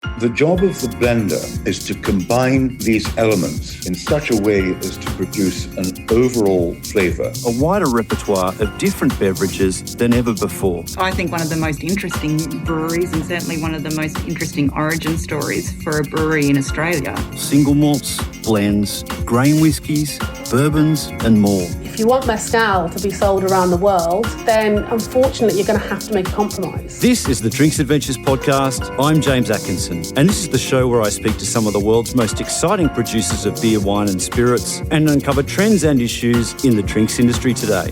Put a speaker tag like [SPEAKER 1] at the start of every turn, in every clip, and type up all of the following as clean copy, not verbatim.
[SPEAKER 1] The job of the blender is to combine these elements in such a way as to produce an overall flavour.
[SPEAKER 2] A wider repertoire of different beverages than ever before.
[SPEAKER 3] I think one of the most interesting breweries, and certainly one of the most interesting origin stories for a brewery in Australia.
[SPEAKER 2] Single malts, blends, grain whiskies, bourbons and more.
[SPEAKER 4] If you want mezcal to be sold around the world, then unfortunately you're going to have to make a compromise.
[SPEAKER 2] This is the Drinks Adventures podcast. I'm James Atkinson, and this is the show where I speak to some of the world's most exciting producers of beer, wine and spirits and uncover trends and issues in the drinks industry today.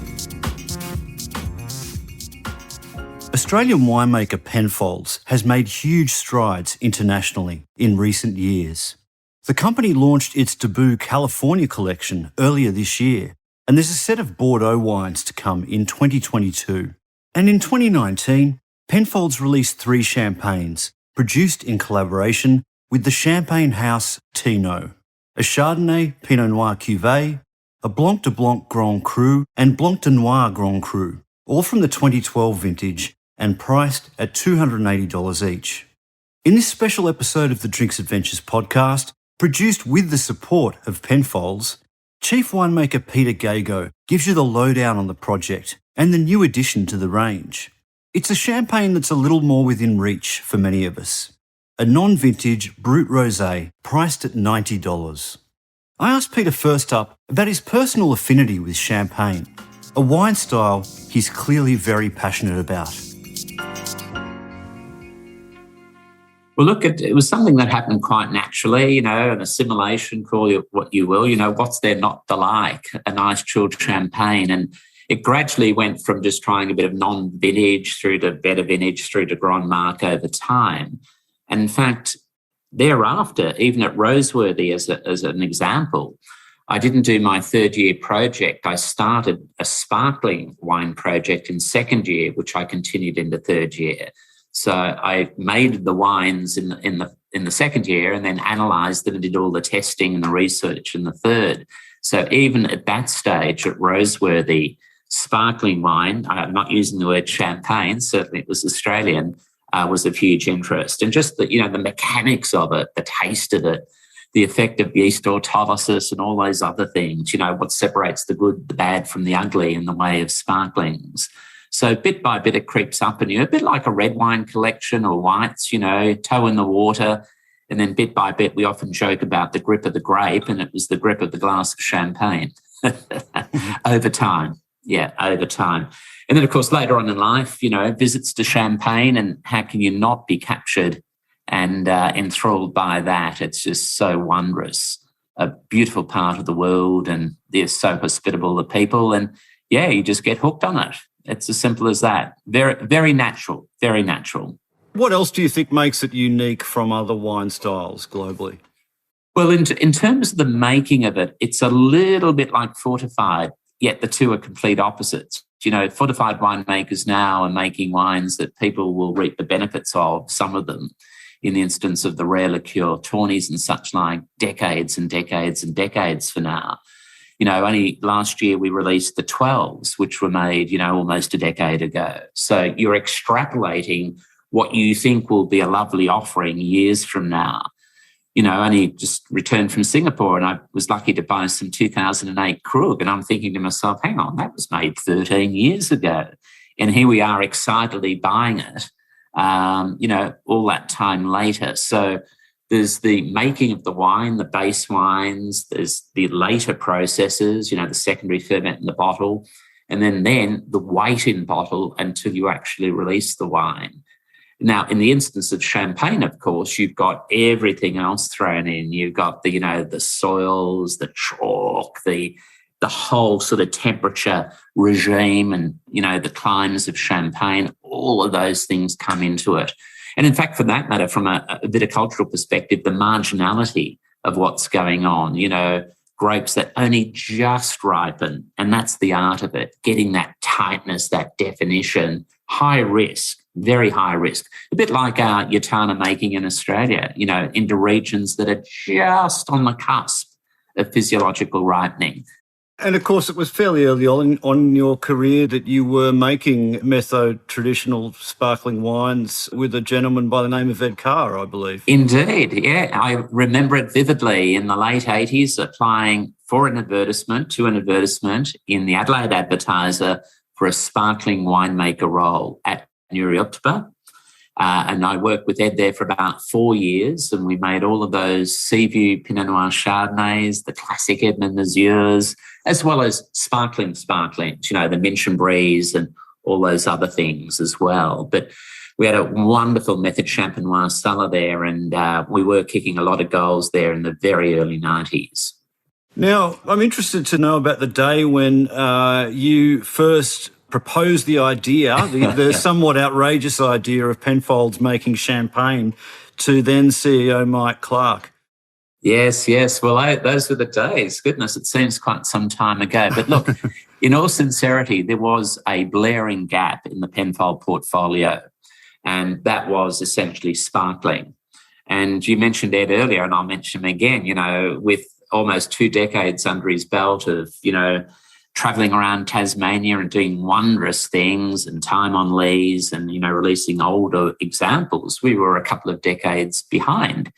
[SPEAKER 2] Australian winemaker Penfolds has made huge strides internationally in recent years. The company launched its debut California collection earlier this year, and there's a set of Bordeaux wines to come in 2022. And in 2019, Penfolds released 3 champagnes, produced in collaboration with the champagne house Thiénot, a Chardonnay Pinot Noir cuvée, a Blanc de Blanc Grand Cru and Blanc de Noir Grand Cru, all from the 2012 vintage and priced at $280 each. In this special episode of the Drinks Adventures podcast, produced with the support of Penfolds, Chief Winemaker Peter Gago gives you the lowdown on the project and the new addition to the range. It's a champagne that's a little more within reach for many of us. A non-vintage Brut Rosé priced at $90. I asked Peter first up about his personal affinity with champagne, a wine style he's clearly very passionate about.
[SPEAKER 5] Well, look, it was something that happened quite naturally, an assimilation, call it what you will. What's there not to like? A nice chilled champagne. And it gradually went from just trying a bit of non-vintage through to better vintage through to Grand Marque over time. And in fact, thereafter, even at Roseworthy as an example, I didn't do my third-year project. I started a sparkling wine project in second year, which I continued into third year. So I made the wines in the second year and then analysed them and did all the testing and the research in the third. So even at that stage at Roseworthy, sparkling wine, I'm not using the word champagne, certainly it was Australian, was of huge interest. And just the mechanics of it, the taste of it, the effect of yeast autolysis and all those other things, what separates the good, the bad from the ugly in the way of sparklings. So bit by bit, it creeps up in you, a bit like a red wine collection or whites, toe in the water. And then bit by bit, we often joke about the grip of the grape, and it was the grip of the glass of champagne over time. Yeah, over time. And then, of course, later on in life, visits to Champagne, and how can you not be captured and enthralled by that? It's just so wondrous, a beautiful part of the world, and they're so hospitable, the people. And, yeah, you just get hooked on it. It's as simple as that. Very, very natural, very natural.
[SPEAKER 2] What else do you think makes it unique from other wine styles globally?
[SPEAKER 5] Well, in terms of the making of it, it's a little bit like fortified, yet the two are complete opposites. Fortified winemakers now are making wines that people will reap the benefits of, some of them, in the instance of the rare liqueur, tawnies and such like, decades and decades and decades for now. Only last year we released the 12s, which were made, almost a decade ago. So you're extrapolating what you think will be a lovely offering years from now. Only just returned from Singapore and I was lucky to buy some 2008 Krug. And I'm thinking to myself, hang on, that was made 13 years ago. And here we are excitedly buying it, all that time later. So there's the making of the wine, the base wines, there's the later processes, the secondary ferment in the bottle, and then the wait in bottle until you actually release the wine. Now, in the instance of champagne, of course, you've got everything else thrown in. You've got the soils, the chalk, the whole sort of temperature regime and, the climes of Champagne, all of those things come into it. And in fact, for that matter, from a viticultural perspective, the marginality of what's going on, grapes that only just ripen, and that's the art of it, getting that tightness, that definition, high risk, very high risk, a bit like our Yatana making in Australia, into regions that are just on the cusp of physiological ripening.
[SPEAKER 2] And of course, it was fairly early on in your career that you were making Metho traditional sparkling wines with a gentleman by the name of Ed Carr, I believe.
[SPEAKER 5] Indeed, yeah. I remember it vividly in the late 80s, applying to an advertisement in the Adelaide Advertiser for a sparkling winemaker role at Nuriotba. And I worked with Ed there for about 4 years, and we made all of those Seaview Pinot Noir Chardonnays, the classic Edmund Mazures, as well as sparklings, the Minchin Breeze and all those other things as well. But we had a wonderful Method Champenois cellar there, and we were kicking a lot of goals there in the very early 90s.
[SPEAKER 2] Now, I'm interested to know about the day when you first proposed the idea, the somewhat outrageous idea of Penfolds making champagne to then CEO Mike Clark.
[SPEAKER 5] Yes. Well, those were the days. Goodness, it seems quite some time ago. But look, in all sincerity, there was a blaring gap in the Penfold portfolio, and that was essentially sparkling. And you mentioned Ed earlier, and I'll mention him again, with almost 2 decades under his belt of, travelling around Tasmania and doing wondrous things and time on lees and, releasing older examples. We were a couple of decades behind.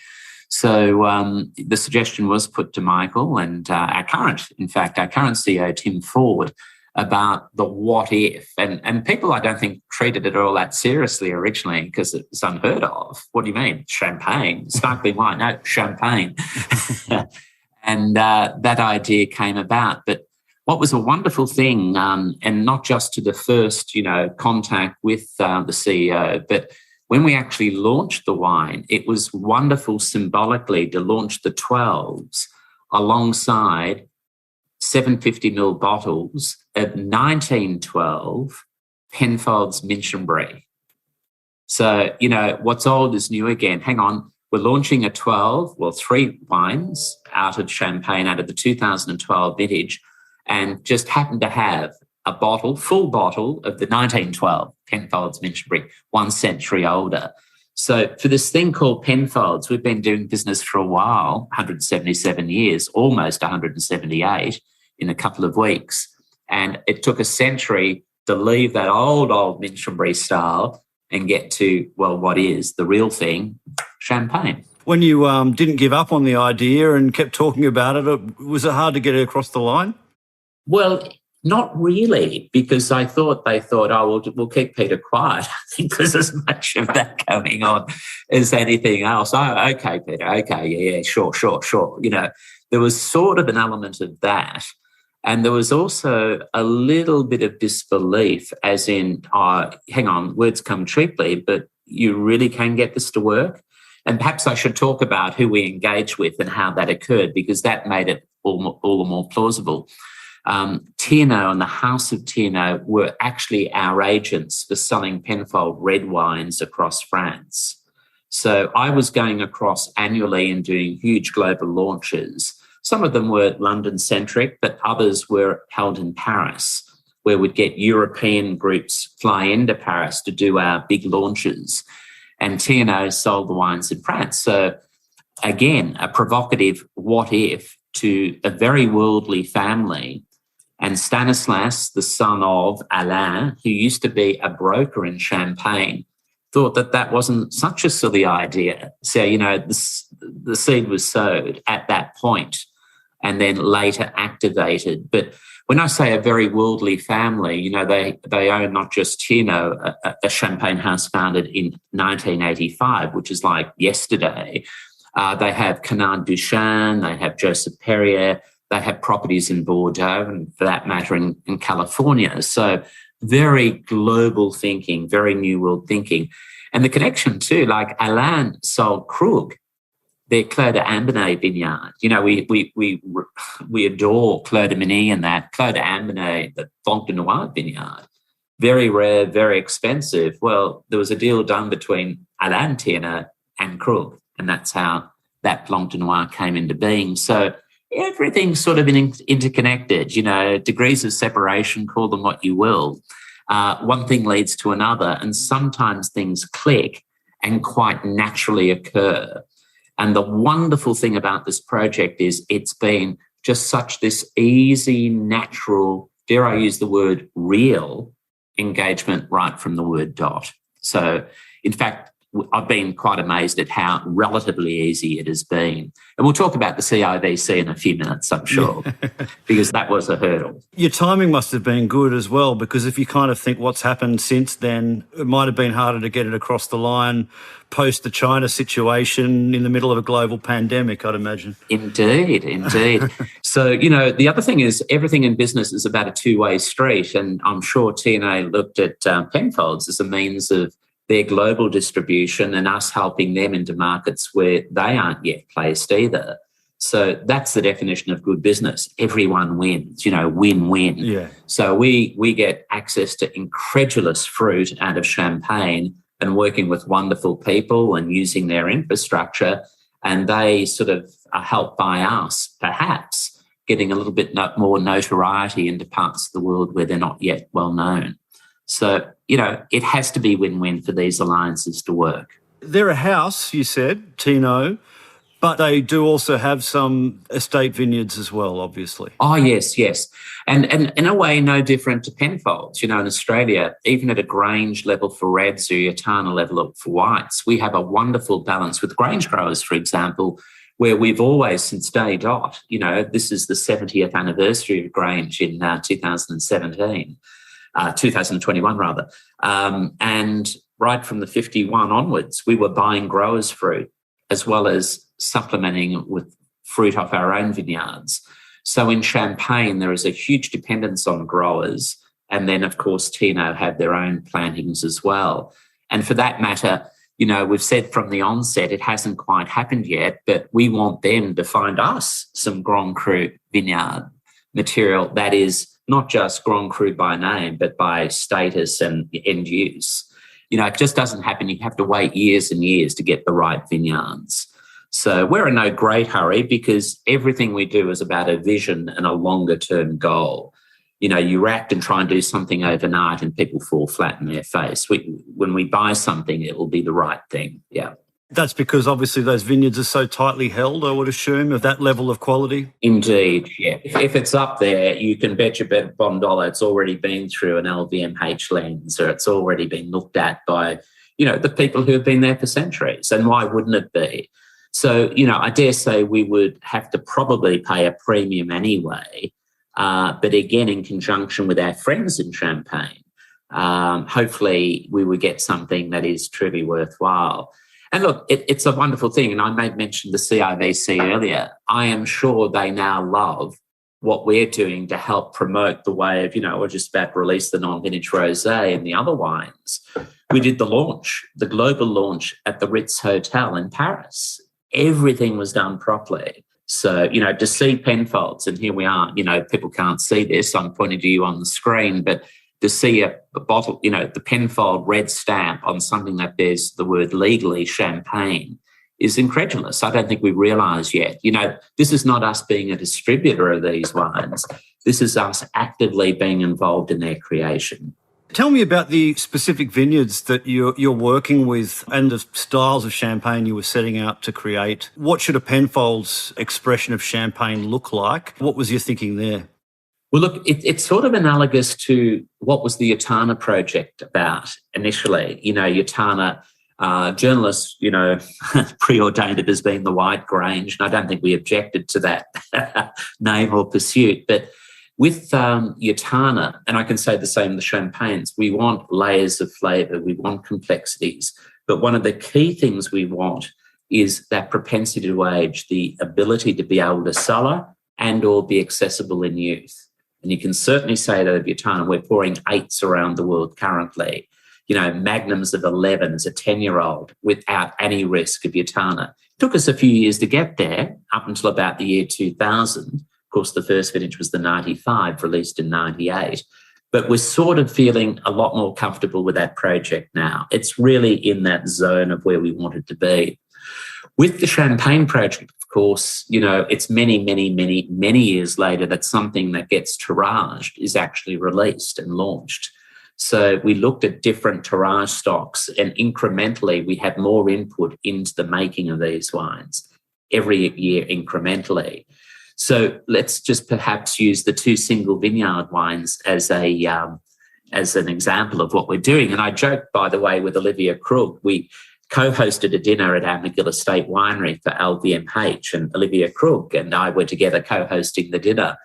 [SPEAKER 5] So the suggestion was put to Michael and our current CEO, Tim Ford, about the what if. And people, I don't think, treated it all that seriously originally because it was unheard of. What do you mean? Champagne, sparkling wine? No, champagne. And that idea came about. But what was a wonderful thing, and not just to the first, contact with the CEO, but when we actually launched the wine, it was wonderful symbolically to launch the 12s alongside 750ml bottles of 1912 Penfolds Minchin Brie. So, what's old is new again. Hang on, we're launching a 3 wines out of Champagne, out of the 2012 vintage, and just happened to have a full bottle of the 1912 Penfolds Minchin Brie, 1 century older. So for this thing called Penfolds, we've been doing business for a while, 177 years, almost 178 in a couple of weeks. And it took a century to leave that old Minchin Brie style and get to, what is the real thing, champagne.
[SPEAKER 2] When you didn't give up on the idea and kept talking about it, was it hard to get it across the line?
[SPEAKER 5] Well, not really, because they thought, we'll keep Peter quiet. I think there's as much of that going on as anything else. Oh, okay, Peter, okay, yeah, sure. There was sort of an element of that. And there was also a little bit of disbelief, as in, hang on, words come cheaply, but you really can get this to work? And perhaps I should talk about who we engaged with and how that occurred, because that made it all the more plausible. Thiénot and the House of Thiénot were actually our agents for selling Penfold red wines across France. So I was going across annually and doing huge global launches. Some of them were London-centric, but others were held in Paris, where we'd get European groups fly into Paris to do our big launches. And Thiénot sold the wines in France. So again, a provocative what if to a very worldly family. And Stanislas, the son of Alain, who used to be a broker in Champagne, thought that wasn't such a silly idea. So, the seed was sowed at that point and then later activated. But when I say a very worldly family, they own not just Thiénot, a Champagne house founded in 1985, which is like yesterday. They have Canard Duchesne, they have Joseph Perrier, they have properties in Bordeaux and, for that matter, in California. So very global thinking, very new world thinking. And the connection too, like Alain sold Krug, their Clos d'Ambonay vineyard. We adore Clos de Meny and that. Clos d'Ambonay, the Blanc de Noir vineyard. Very rare, very expensive. Well, there was a deal done between Alain Thiénot and Krug, and that's how that Blanc de Noir came into being. So everything's sort of interconnected, degrees of separation, call them what you will. One thing leads to another, and sometimes things click and quite naturally occur. And the wonderful thing about this project is it's been just such this easy, natural, dare I use the word real engagement right from the word dot. So, in fact, I've been quite amazed at how relatively easy it has been. And we'll talk about the CIVC in a few minutes, I'm sure, because that was a hurdle.
[SPEAKER 2] Your timing must have been good as well, because if you kind of think what's happened since then, it might have been harder to get it across the line post the China situation in the middle of a global pandemic, I'd imagine.
[SPEAKER 5] Indeed. So, the other thing is everything in business is about a two-way street. And I'm sure Thiénot looked at Penfolds as a means of their global distribution and us helping them into markets where they aren't yet placed either. So that's the definition of good business. Everyone wins, win-win.
[SPEAKER 2] Yeah.
[SPEAKER 5] So we get access to incredulous fruit out of Champagne and working with wonderful people and using their infrastructure, and they sort of are helped by us, perhaps, getting a little bit more notoriety into parts of the world where they're not yet well known. So, it has to be win-win for these alliances to work.
[SPEAKER 2] They're a house, you said, Thiénot, but they do also have some estate vineyards as well, obviously.
[SPEAKER 5] Oh, yes. And in a way, no different to Penfolds. In Australia, even at a Grange level for reds or Yattarna level for whites, we have a wonderful balance with Grange growers, for example, where we've always, since day dot, this is the 70th anniversary of Grange in 2021 rather. And right from the 51 onwards, we were buying growers' fruit as well as supplementing with fruit off our own vineyards. So in Champagne, there is a huge dependence on growers. And then, of course, Thiénot have their own plantings as well. And for that matter, we've said from the onset, it hasn't quite happened yet, but we want them to find us some Grand Cru vineyard material that is not just Grand Cru by name, but by status and end use. It just doesn't happen. You have to wait years and years to get the right vineyards. So we're in no great hurry because everything we do is about a vision and a longer-term goal. You act and try and do something overnight and people fall flat in their face. When we buy something, it will be the right thing, yeah.
[SPEAKER 2] That's because obviously those vineyards are so tightly held, I would assume, of that level of quality.
[SPEAKER 5] Indeed, yeah. If it's up there, you can bet your bottom dollar it's already been through an LVMH lens or it's already been looked at by, the people who have been there for centuries. And why wouldn't it be? So, I dare say we would have to probably pay a premium anyway, but again, in conjunction with our friends in Champagne, hopefully we would get something that is truly worthwhile. And look, it's a wonderful thing. And I made mention the CIVC earlier. I am sure they now love what we're doing to help promote the way of, we're just about to release the non-vintage rosé and the other wines. We did the global launch at the Ritz Hotel in Paris. Everything was done properly. So, to see Penfolds, and here we are, people can't see this, I'm pointing to you on the screen, but to see a bottle, the Penfold red stamp on something that bears the word legally Champagne is incredulous. I don't think we realise yet. This is not us being a distributor of these wines. This is us actively being involved in their creation.
[SPEAKER 2] Tell me about the specific vineyards that you're working with and the styles of Champagne you were setting out to create. What should a Penfolds expression of Champagne look like? What was your thinking there?
[SPEAKER 5] Well, look, it's sort of analogous to what was the Yattarna project about initially. Yattarna, journalists, preordained it as being the White Grange, and I don't think we objected to that name or pursuit. But with Yattarna, and I can say the same with the Champagnes, we want layers of flavour, we want complexities. But one of the key things we want is that propensity to age, the ability to be able to cellar and or be accessible in youth. And you can certainly say that of Yattarna, we're pouring 8s around the world currently. Magnums of 11 as a 10-year-old without any risk of Yattarna. It took us a few years to get there, up until about the year 2000. Of course, the first vintage was the 95, released in 98. But we're sort of feeling a lot more comfortable with that project now. It's really in that zone of where we want it to be. With the Champagne project, of course, it's many, many, many, many years later that something that gets tiraged is actually released and launched. So we looked at different tirage stocks and incrementally we had more input into the making of these wines every year incrementally. So let's just perhaps use the 2 single vineyard wines as an example of what we're doing. And I joked, by the way, with Olivia Krug. We co-hosted a dinner at our McGill Estate Winery for LVMH, and Olivia Krug and I were together co-hosting the dinner.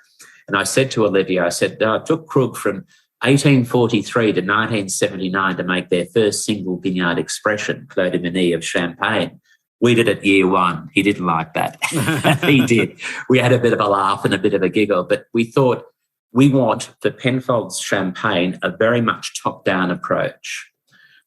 [SPEAKER 5] And I said to Olivia, I took Krug from 1843 to 1979 to make their first single vineyard expression, Clos de Menis of Champagne. We did it year 1. He didn't like that. He did. We had a bit of a laugh and a bit of a giggle, but we thought we want for Penfolds Champagne a very much top-down approach.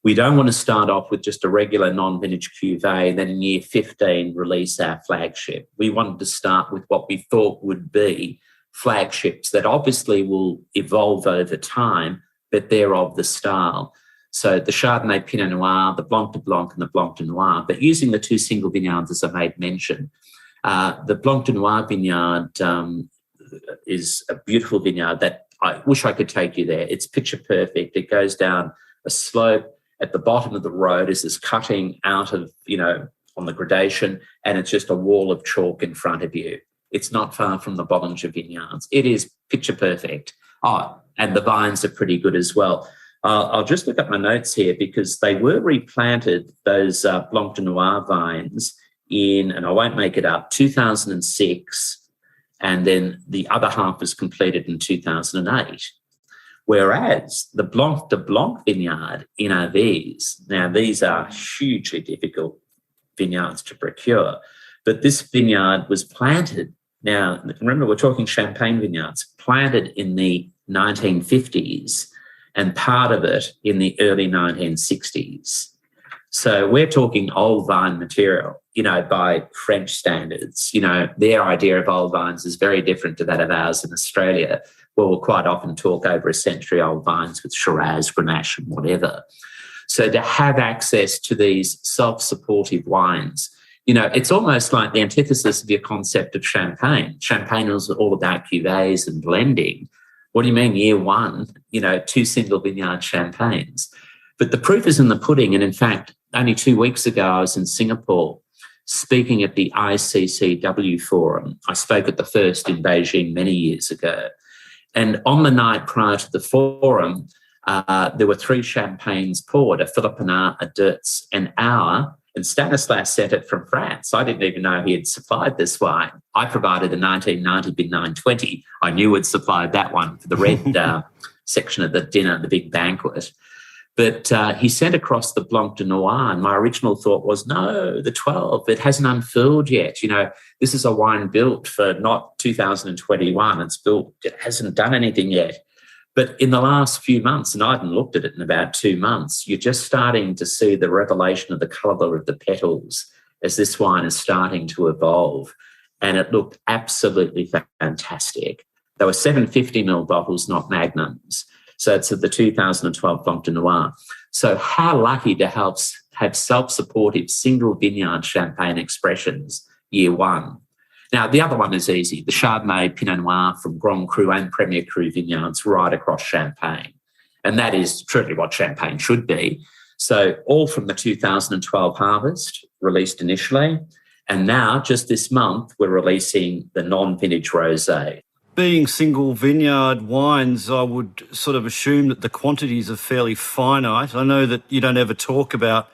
[SPEAKER 5] We don't want to start off with just a regular non-vintage cuvee and then in year 15 release our flagship. We wanted to start with what we thought would be flagships that obviously will evolve over time, but they're of the style. So the Chardonnay Pinot Noir, the Blanc de Blanc and the Blanc de Noir, but using the 2 single vineyards as I made mention. The Blanc de Noir vineyard is a beautiful vineyard that I wish I could take you there. It's picture perfect. It goes down a slope. At the bottom of the road is this cutting out of, on the gradation, and it's just a wall of chalk in front of you. It's not far from the Bollinger vineyards. It is picture perfect. Oh, and the vines are pretty good as well. I'll just look at my notes here because they were replanted, those Blanc de Noir vines, in, and I won't make it up, 2006, and then the other half was completed in 2008. Whereas the Blanc de Blanc vineyard in Arvise, now these are hugely difficult vineyards to procure, but this vineyard was planted. Now, remember, we're talking Champagne vineyards, planted in the 1950s and part of it in the early 1960s. So we're talking old vine material, by French standards. Their idea of old vines is very different to that of ours in Australia, where we'll quite often talk over a century-old vines with Shiraz, Grenache and whatever. So to have access to these self-supportive wines, it's almost like the antithesis of your concept of champagne. Champagne is all about cuvées and blending. What do you mean year 1, 2 single vineyard champagnes? But the proof is in the pudding. And in fact, only 2 weeks ago, I was in Singapore speaking at the ICCW Forum. I spoke at the first in Beijing many years ago. And on the night prior to the forum, there were 3 champagnes poured, a Philippinat, a Deutz, and our, and Stanislas sent it from France. I didn't even know he had supplied this wine. I provided a 1990 bin 920. I knew he'd supplied that one for the red section of the dinner, the big banquet. But he sent across the Blanc de Noir, and my original thought was, no, the 12, it hasn't unfurled yet. This is a wine built for not 2021. It's built, it hasn't done anything yet. But in the last few months, and I hadn't looked at it in about 2 months, you're just starting to see the revelation of the colour of the petals as this wine is starting to evolve. And it looked absolutely fantastic. They were 750ml bottles, not magnums. So it's the 2012 Blanc de Noir. So how lucky to have self-supportive single vineyard champagne expressions year 1. Now, the other one is easy, the Chardonnay Pinot Noir from Grand Cru and Premier Cru vineyards right across Champagne. And that is truly what Champagne should be. So all from the 2012 harvest, released initially. And now, just this month, we're releasing the non-vintage rosé.
[SPEAKER 2] Being single vineyard wines, I would sort of assume that the quantities are fairly finite. I know that you don't ever talk about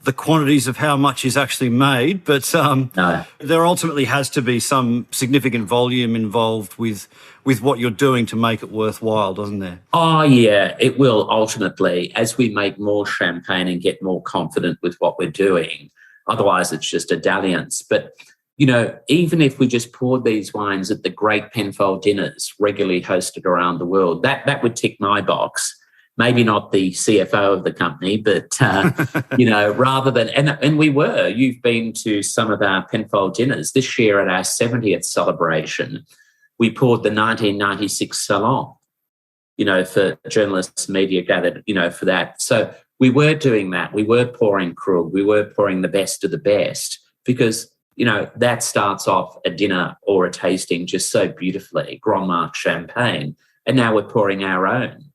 [SPEAKER 2] the quantities of how much is actually made, but
[SPEAKER 5] No.
[SPEAKER 2] There ultimately has to be some significant volume involved with what you're doing to make it worthwhile, doesn't there?
[SPEAKER 5] Oh, yeah, it will ultimately, as we make more champagne and get more confident with what we're doing. Otherwise, it's just a dalliance. But even if we just poured these wines at the great Penfold dinners regularly hosted around the world, that would tick my box. Maybe not the CFO of the company, but, rather than, and we were, you've been to some of our Penfold dinners. This year at our 70th celebration, we poured the 1996 Salon, for journalists, media gathered, for that. So we were doing that. We were pouring Krug. We were pouring the best of the best because, that starts off a dinner or a tasting just so beautifully, Grand Marque champagne, and now we're pouring our own.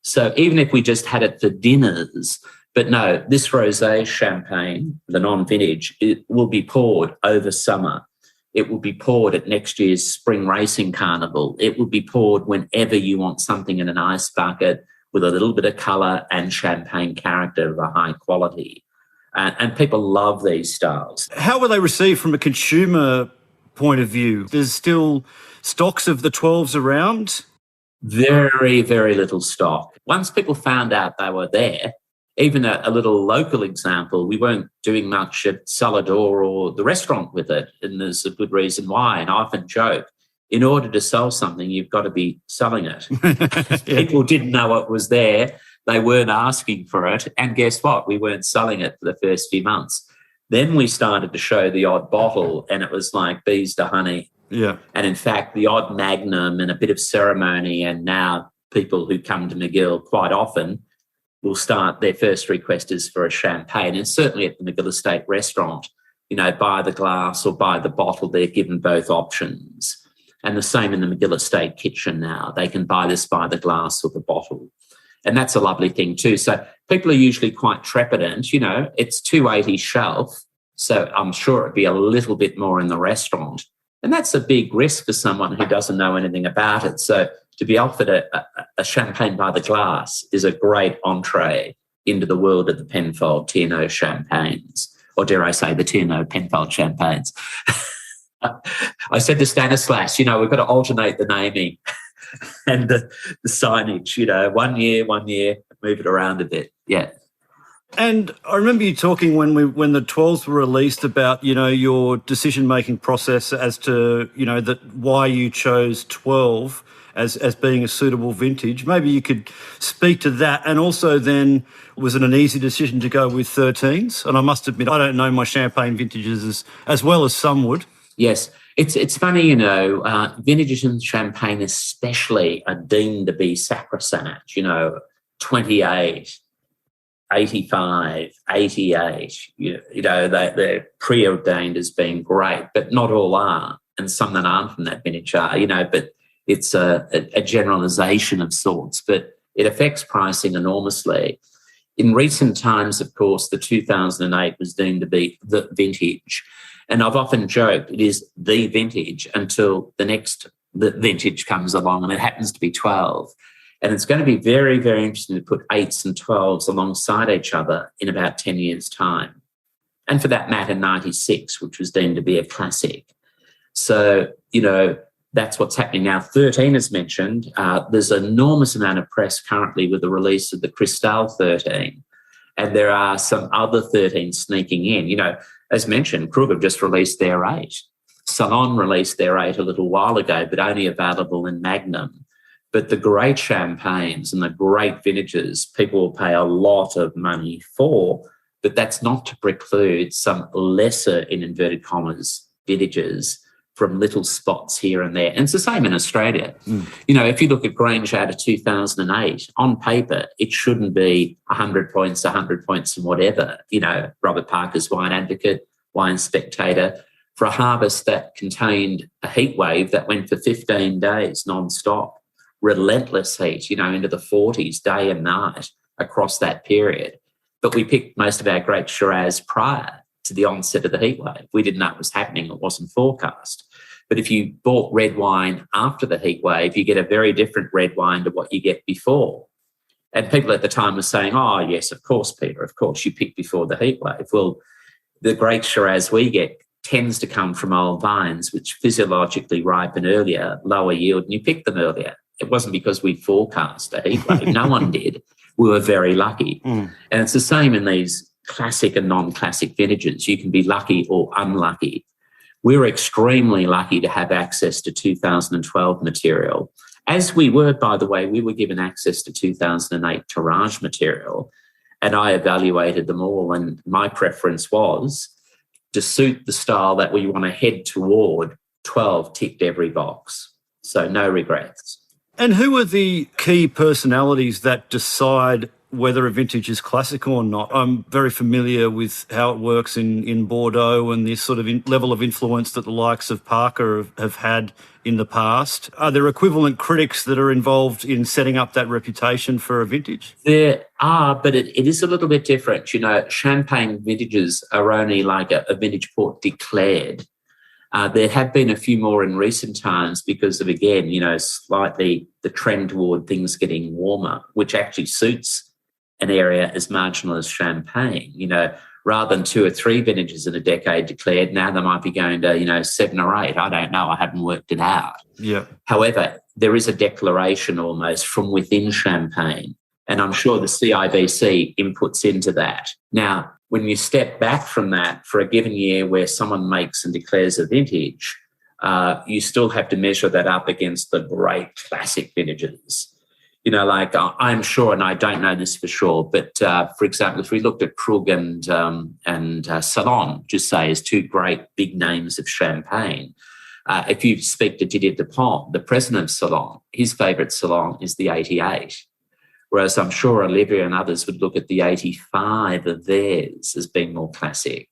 [SPEAKER 5] So even if we just had it for dinners, but no, this rosé champagne, the non-vintage, it will be poured over summer. It will be poured at next year's spring racing carnival. It will be poured whenever you want something in an ice bucket with a little bit of colour and champagne character of a high quality. And people love these styles.
[SPEAKER 2] How were they received from a consumer point of view? There's still stocks of the 12s around?
[SPEAKER 5] Very, very little stock. Once people found out they were there, even a little local example, we weren't doing much at Salador or the restaurant with it, and there's a good reason why. And I often joke, in order to sell something, you've got to be selling it. People didn't know it was there. They weren't asking for it. And guess what? We weren't selling it for the first few months. Then we started to show the odd bottle, and it was like bees to honey.
[SPEAKER 2] Yeah.
[SPEAKER 5] And in fact, the odd magnum and a bit of ceremony, and now people who come to McGill quite often will start their first request is for a champagne. And certainly at the McGill Estate restaurant, by the glass or by the bottle, they're given both options. And the same in the McGill Estate kitchen now. They can buy this by the glass or the bottle. And that's a lovely thing too. So people are usually quite trepidant. It's $2.80 shelf, so I'm sure it'd be a little bit more in the restaurant. And that's a big risk for someone who doesn't know anything about it. So to be offered a champagne by the glass is a great entree into the world of the Penfolds Thiénot Champagnes, or dare I say the Thiénot Penfolds Champagnes. I said to Stanislas, we've got to alternate the naming and the signage, 1 year, move it around a bit. Yeah.
[SPEAKER 2] And I remember you talking when the 12s were released about, your decision-making process as to, that why you chose 12 as being a suitable vintage. Maybe you could speak to that. And also then, was it an easy decision to go with 13s? And I must admit, I don't know my champagne vintages as well as some would.
[SPEAKER 5] Yes. It's funny, vintages in champagne especially are deemed to be sacrosanct, 28, 85, 88, they're preordained as being great, but not all are. And some that aren't from that vintage are, but it's a generalisation of sorts, but it affects pricing enormously. In recent times, of course, the 2008 was deemed to be the vintage. And I've often joked it is the vintage until the vintage comes along, and it happens to be 12. And it's going to be very, very interesting to put 8s and 12s alongside each other in about 10 years' time. And for that matter, 96, which was deemed to be a classic. So, that's what's happening now. 13 is mentioned. There's an enormous amount of press currently with the release of the Cristal 13. And there are some other 13s sneaking in. As mentioned, Krug have just released their 8. Salon released their 8 a little while ago, but only available in Magnum. But the great champagnes and the great vintages, people will pay a lot of money for, but that's not to preclude some lesser, in inverted commas, vintages from little spots here and there. And it's the same in Australia. If you look at Grange out of 2008, on paper, it shouldn't be 100 points and whatever. Robert Parker's Wine Advocate, Wine Spectator, for a harvest that contained a heat wave that went for 15 days non-stop, relentless heat, into the 40s day and night across that period. But we picked most of our great Shiraz prior to the onset of the heat wave. We didn't know it was happening. It wasn't forecast. But if you bought red wine after the heat wave, you get a very different red wine to what you get before. And people at the time were saying, oh, yes, of course, Peter, of course, you picked before the heat wave. Well, the great Shiraz we get tends to come from old vines, which physiologically ripen earlier, lower yield, and you pick them earlier. It wasn't because we forecast a heat wave. No one did. We were very lucky. And it's the same in these classic and non-classic vintages. You can be lucky or unlucky. We were extremely lucky to have access to 2012 material. As we were, by the way, we were given access to 2008 tirage material, and I evaluated them all, and my preference was to suit the style that we want to head toward. 12 ticked every box, so no regrets.
[SPEAKER 2] And who are the key personalities that decide whether a vintage is classic or not? I'm very familiar with how it works in Bordeaux and this sort of level of influence that the likes of Parker have had in the past. Are there equivalent critics that are involved in setting up that reputation for a vintage?
[SPEAKER 5] There are, but it is a little bit different. Champagne vintages are only like a vintage port declared. There have been a few more in recent times because of, again, slightly the trend toward things getting warmer, which actually suits an area as marginal as Champagne. Rather than 2 or 3 vintages in a decade declared, now they might be going to, 7 or 8. I don't know. I haven't worked it out.
[SPEAKER 2] Yeah.
[SPEAKER 5] However, there is a declaration almost from within Champagne, and I'm sure the CIBC inputs into that. Now, when you step back from that for a given year where someone makes and declares a vintage, you still have to measure that up against the great classic vintages. I'm sure, and I don't know this for sure, but for example, if we looked at Krug and Salon, just say as 2 great big names of Champagne, if you speak to Didier Dupont, the president of Salon, his favourite Salon is the 88. Whereas I'm sure Olivia and others would look at the 85 of theirs as being more classic.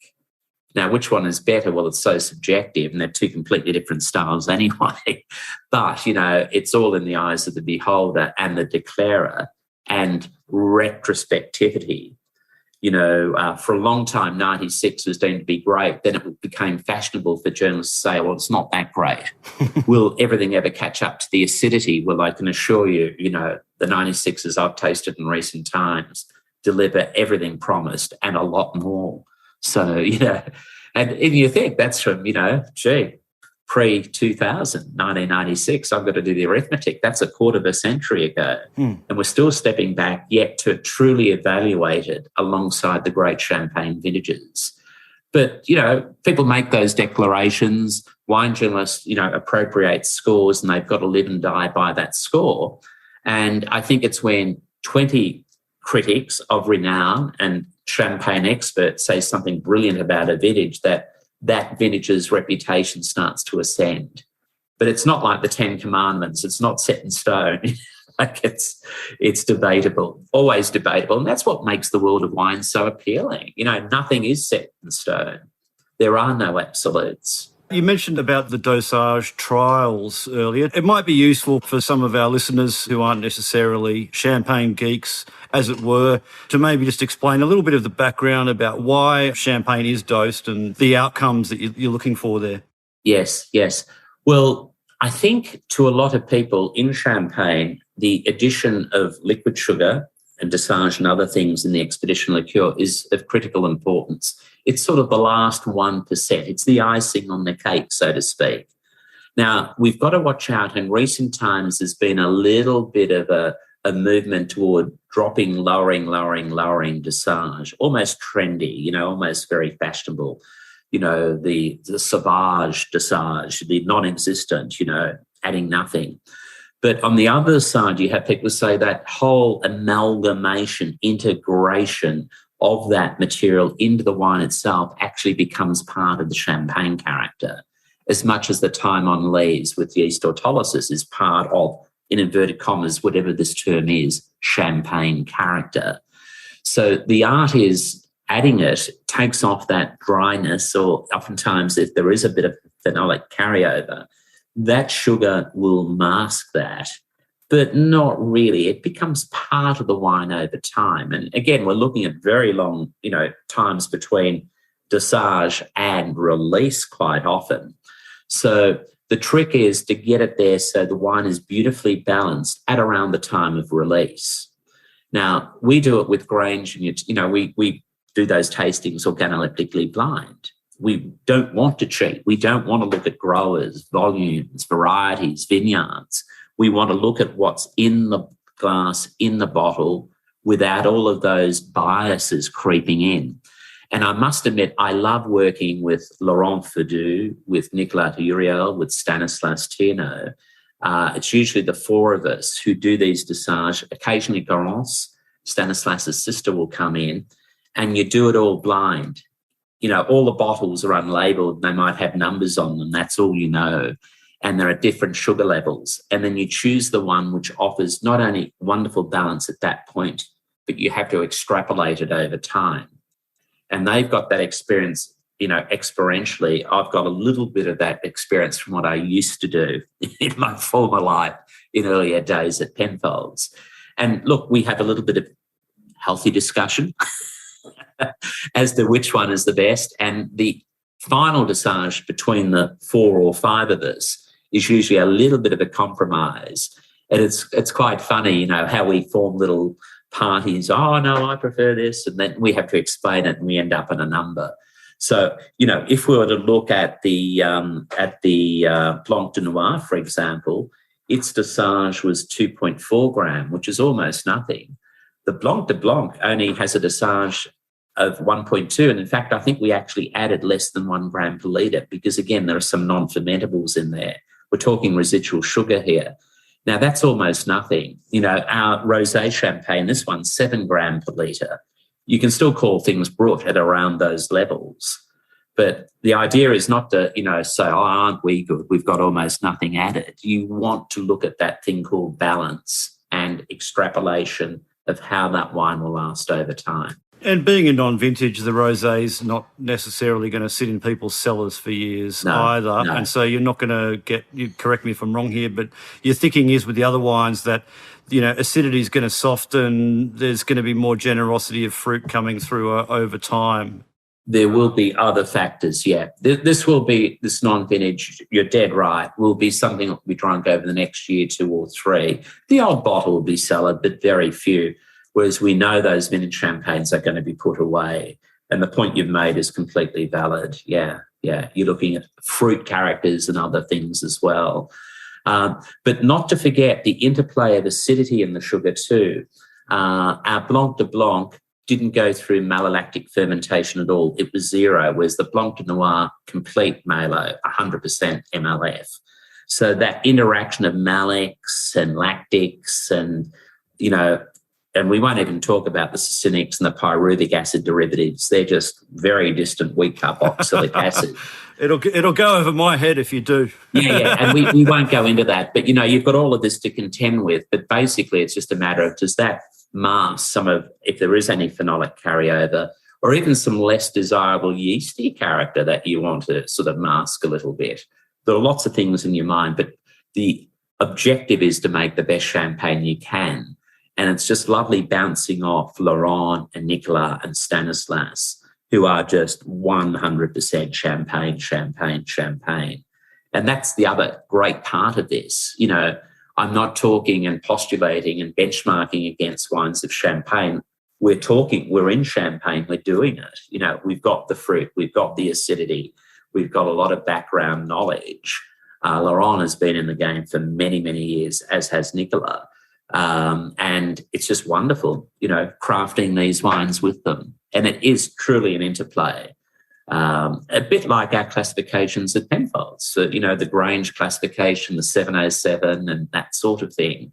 [SPEAKER 5] Now, which one is better? Well, it's so subjective, and they're 2 completely different styles anyway. But, it's all in the eyes of the beholder and the declarer and retrospectivity. For a long time, 96 was deemed to be great. Then it became fashionable for journalists to say, well, it's not that great. Will everything ever catch up to the acidity? Well, I can assure you, the 96s I've tasted in recent times deliver everything promised and a lot more. So, and you think that's from, pre-2000, 1996. I've got to do the arithmetic. That's a quarter of a century ago. And we're still stepping back yet to truly evaluate it alongside the great Champagne vintages. But, people make those declarations. Wine journalists, appropriate scores, and they've got to live and die by that score. And I think it's when 20 critics of renown and Champagne experts say something brilliant about a vintage that vintage's reputation starts to ascend. But it's not like the 10 Commandments. It's not set in stone. It's debatable, always debatable. And that's what makes the world of wine so appealing. Nothing is set in stone. There are no absolutes.
[SPEAKER 2] You mentioned about the dosage trials earlier. It might be useful for some of our listeners who aren't necessarily Champagne geeks, as it were, to maybe just explain a little bit of the background about why Champagne is dosed and the outcomes that you're looking for there.
[SPEAKER 5] Yes. Well, I think to a lot of people in Champagne, the addition of liquid sugar and dosage and other things in the expedition liqueur is of critical importance. It's sort of the last 1%. It's the icing on the cake, so to speak. Now, we've got to watch out. In recent times, there's been a little bit of a movement toward dropping, lowering dosage, almost trendy, almost very fashionable. The sauvage dosage, the non-existent, adding nothing. But on the other side, you have people say that whole amalgamation, integration of that material into the wine itself actually becomes part of the Champagne character, as much as the time on lees with yeast autolysis is part of, in inverted commas, whatever this term is, Champagne character. So the art is adding it takes off that dryness, or oftentimes if there is a bit of phenolic carryover, that sugar will mask that, but not really. It becomes part of the wine over time. And again, we're looking at very long, times between dosage and release quite often. So the trick is to get it there so the wine is beautifully balanced at around the time of release. Now, we do it with Grange, and we do those tastings organoleptically blind. We don't want to cheat. We don't want to look at growers, volumes, varieties, vineyards. We want to look at what's in the glass, in the bottle, without all of those biases creeping in. And I must admit, I love working with Laurent Fedou, with Nicolas Uriel, with Stanislas Thiénot. It's usually the 4 of us who do these dosage. Occasionally, Garance, Stanislas's sister, will come in, and you do it all blind. All the bottles are unlabeled. They might have numbers on them. That's all you know. And there are different sugar levels. And then you choose the one which offers not only wonderful balance at that point, but you have to extrapolate it over time. And they've got that experience, experientially. I've got a little bit of that experience from what I used to do in my former life in earlier days at Penfolds. And look, we have a little bit of healthy discussion as to which one is the best. And the final dosage between the 4 or 5 of us is usually a little bit of a compromise. And it's quite funny, how we form little parties. Oh, no, I prefer this. And then we have to explain it and we end up in a number. So, if we were to look at the Blanc de Noir, for example, its dosage was 2.4 gram, which is almost nothing. The Blanc de Blanc only has a dosage of 1.2. And in fact, I think we actually added less than 1 gram per litre because, again, there are some non-fermentables in there. We're talking residual sugar here. Now, that's almost nothing. Our rosé champagne, this one's 7 gram per litre. You can still call things Brut at around those levels. But the idea is not to, say, oh, aren't we good? We've got almost nothing added. You want to look at that thing called balance and extrapolation of how that wine will last over time.
[SPEAKER 2] And being a non-vintage, the rosé is not necessarily going to sit in people's cellars for years either. No. And so you're not going to you correct me if I'm wrong here, but your thinking is with the other wines that, acidity is going to soften, there's going to be more generosity of fruit coming through over time.
[SPEAKER 5] There will be other factors, yeah. This non-vintage, you're dead right, will be something that will be drunk over the next year, 2 or 3. The old bottle will be cellared, but very few. Whereas we know those vintage champagnes are going to be put away. And the point you've made is completely valid. Yeah. You're looking at fruit characters and other things as well. But not to forget the interplay of acidity in the sugar too. Our Blanc de Blanc didn't go through malolactic fermentation at all. It was 0, whereas the Blanc de Noir, complete malo, 100% MLF. So that interaction of malics and lactics and, and we won't even talk about the succinics and the pyruvic acid derivatives. They're just very distant weak carboxylic acid.
[SPEAKER 2] It'll go over my head if you do.
[SPEAKER 5] Yeah, and we won't go into that. But, you've got all of this to contend with. But basically, it's just a matter of, does that mask some of, if there is any phenolic carryover, or even some less desirable yeasty character that you want to sort of mask a little bit. There are lots of things in your mind, but the objective is to make the best champagne you can. And it's just lovely bouncing off Laurent and Nicolas and Stanislas, who are just 100% champagne. And that's the other great part of this. I'm not talking and postulating and benchmarking against wines of champagne. We're in champagne, we're doing it. We've got the fruit, we've got the acidity, we've got a lot of background knowledge. Laurent has been in the game for many, many years, as has Nicolas. And it's just wonderful, crafting these wines with them. And it is truly an interplay, a bit like our classifications at Penfolds. So, the Grange classification, the 707 and that sort of thing.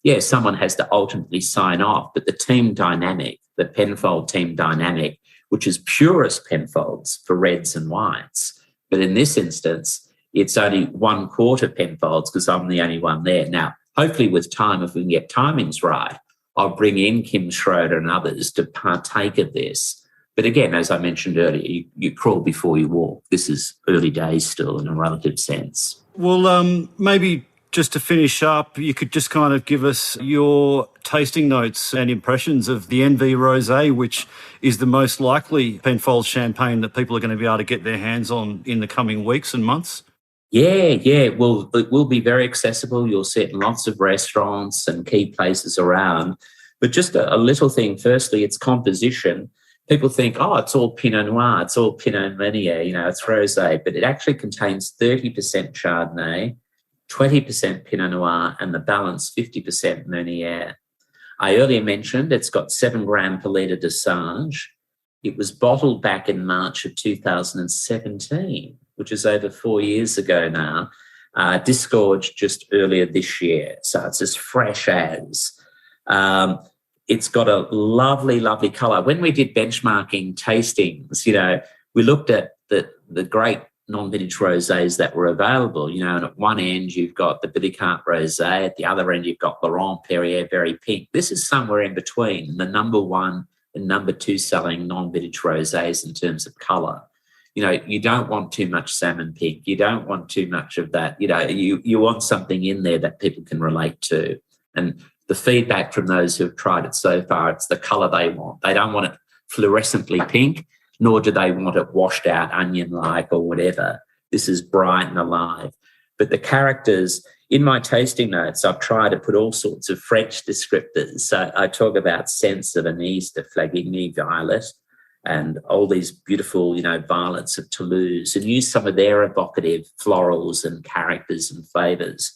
[SPEAKER 5] Yeah, someone has to ultimately sign off, but the team dynamic, the Penfold team dynamic, which is purest Penfolds for reds and whites. But in this instance, it's only 1/4 Penfolds because I'm the only one there. Now, hopefully with time, if we can get timings right, I'll bring in Kim Schroeder and others to partake of this. But again, as I mentioned earlier, you crawl before you walk. This is early days still in a relative sense.
[SPEAKER 2] Well, maybe just to finish up, you could just kind of give us your tasting notes and impressions of the NV Rosé, which is the most likely Penfolds champagne that people are going to be able to get their hands on in the coming weeks and months.
[SPEAKER 5] Yeah. Well, it will be very accessible. You'll see it in lots of restaurants and key places around. But just a little thing, firstly, its composition. People think, it's all Pinot Noir, it's all Pinot Meunier, it's rosé. But it actually contains 30% Chardonnay, 20% Pinot Noir, and the balance 50% Meunier. I earlier mentioned it's got 7 gram per litre dosage. It was bottled back in March of 2017. Which is over 4 years ago now, disgorged just earlier this year. So it's as fresh as. It's got a lovely, lovely colour. When we did benchmarking tastings, we looked at the great non-vintage rosés that were available, and at one end you've got the Billicart Rosé, at the other end you've got Laurent Perrier Very Pink. This is somewhere in between the number 1 and number 2 selling non-vintage rosés in terms of colour. You don't want too much salmon pink. You don't want too much of that. You want something in there that people can relate to. And the feedback from those who have tried it so far, it's the colour they want. They don't want it fluorescently pink, nor do they want it washed out onion-like or whatever. This is bright and alive. But the characters, in my tasting notes, I've tried to put all sorts of French descriptors. So I talk about scents of anise de Flavigny violet and all these beautiful, violets of Toulouse, and use some of their evocative florals and characters and flavours.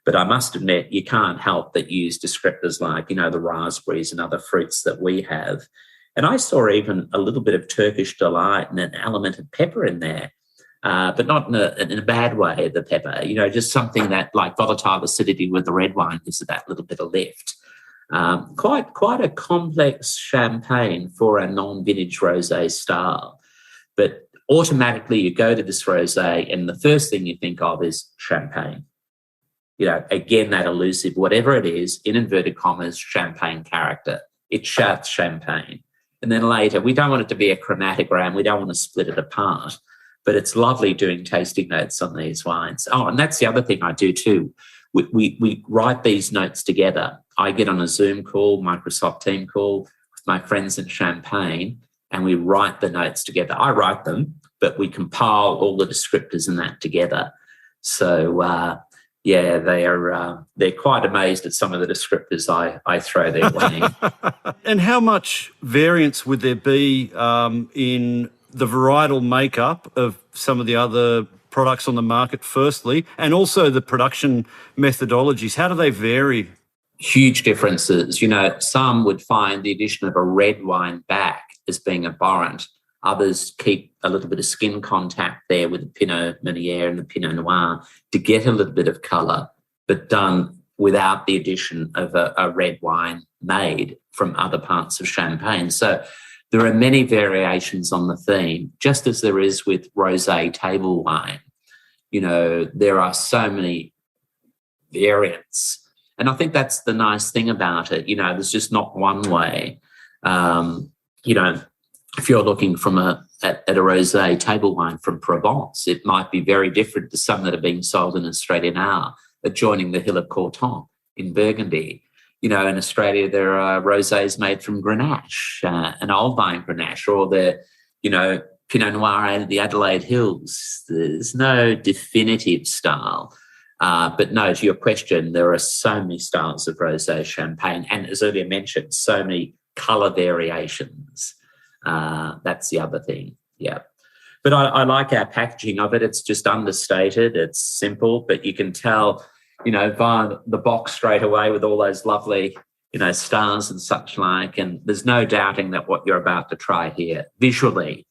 [SPEAKER 5] But I must admit, you can't help but use descriptors like, the raspberries and other fruits that we have. And I saw even a little bit of Turkish delight and an element of pepper in there, but not in a bad way, the pepper, just something that, like volatile acidity with the red wine, gives it that little bit of lift. Quite a complex champagne for a non-vintage rosé style. But automatically you go to this rosé and the first thing you think of is champagne. Again, that elusive, whatever it is, in inverted commas, champagne character. It shouts champagne. And then later, we don't want it to be a chromatogram. We don't want to split it apart. But it's lovely doing tasting notes on these wines. Oh, and that's the other thing I do too. We write these notes together. I get on a Zoom call, Microsoft Team call with my friends in Champagne, and we write the notes together. I write them, but we compile all the descriptors in that together. So, they're quite amazed at some of the descriptors I throw their way.
[SPEAKER 2] And how much variance would there be in the varietal makeup of some of the other products on the market, firstly, and also the production methodologies? How do they vary?
[SPEAKER 5] Huge differences. Some would find the addition of a red wine back as being abhorrent. Others keep a little bit of skin contact there with the Pinot Meunier and the Pinot Noir to get a little bit of colour, but done without the addition of a red wine made from other parts of Champagne. So there are many variations on the theme, just as there is with rosé table wine. There are so many variants. And I think that's the nice thing about it. There's just not one way. If you're looking at a rosé table wine from Provence, it might be very different to some that are being sold in Australia now, adjoining the Hill of Corton in Burgundy. In Australia, there are rosés made from Grenache, an old vine Grenache, or the, Pinot Noir out of the Adelaide Hills. There's no definitive style. But no, to your question, there are so many styles of rosé champagne, and as earlier mentioned, so many colour variations. That's the other thing, yeah. But I like our packaging of it. It's just understated. It's simple, but you can tell, via the box straight away with all those lovely, stars and such like. And there's no doubting that what you're about to try here visually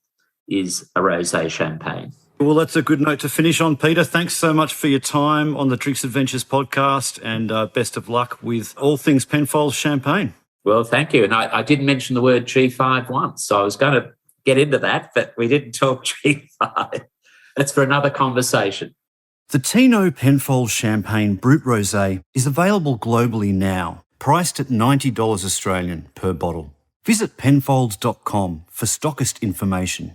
[SPEAKER 5] is a rosé champagne.
[SPEAKER 2] Well, that's a good note to finish on, Peter. Thanks so much for your time on the Drinks Adventures podcast, and best of luck with all things Penfolds Champagne.
[SPEAKER 5] Well, thank you. And I did mention the word G5 once, so I was going to get into that, but we didn't talk G5. That's for another conversation.
[SPEAKER 2] The Thiénot Penfolds Champagne Brut Rosé is available globally now, priced at $90 Australian per bottle. Visit penfolds.com for stockist information.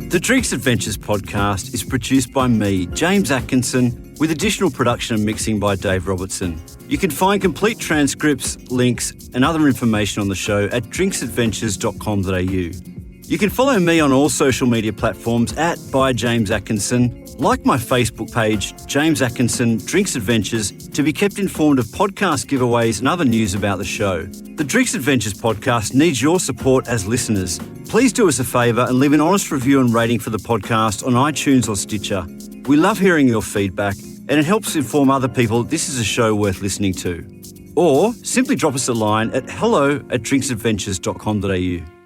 [SPEAKER 2] The Drinks Adventures podcast is produced by me, James Atkinson, with additional production and mixing by Dave Robertson. You can find complete transcripts, links and other information on the show at drinksadventures.com.au. You can follow me on all social media platforms at by James Atkinson, like my Facebook page, James Atkinson Drinks Adventures, to be kept informed of podcast giveaways and other news about the show. The Drinks Adventures podcast needs your support as listeners. Please do us a favour and leave an honest review and rating for the podcast on iTunes or Stitcher. We love hearing your feedback, and it helps inform other people this is a show worth listening to. Or simply drop us a line at hello@drinksadventures.com.au.